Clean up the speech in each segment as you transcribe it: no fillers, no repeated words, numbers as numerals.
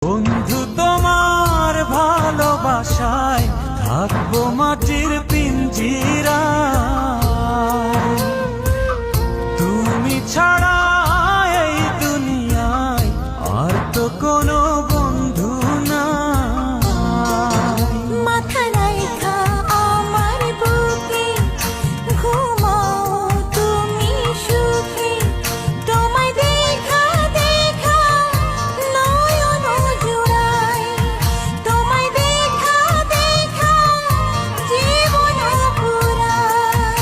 বন্ধু তোমার ভালোবাসায় থাকবো মাটির পিঞ্জিরায়, তুমি ছাড়া এই দুনিয়ায় আর তো কোনো বন্ধু নাই। মাথা রাইখা আমার বুকে ঘুমাও তুমি সুখে, তোমায় দেখা দেখা নয়ন জুড়াই, তোমায় দেখা দেখা জীবন পুরাই।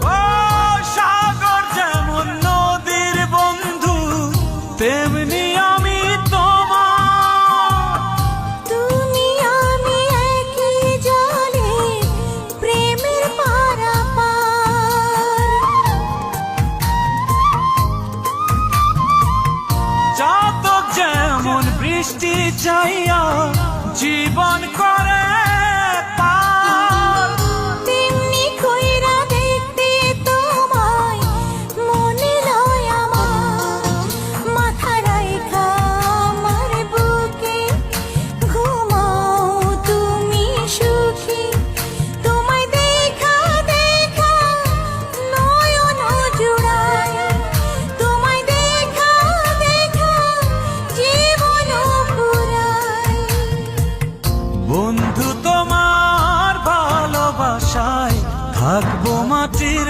ও সাগর যেমন নদীর বন্ধু, তেমনি আমি তোমার। তুমি আমি একই জলে প্রেমের পারাপার। চাতক যেমন বৃষ্টি চাইয়া জীবন করে পার, তেমনি কইরা দেখতে তোমায় মনে লয় আমার। মাথা রাইখা আমার বুকে ঘুমাও তুমি সুখী, তোমায় দেখা দেখা নয়ন জুড়াই, তোমায় দেখা দেখা জীবন পুরাই। বন্ধু তোমার ভালোবাসায় থাকবো মাটির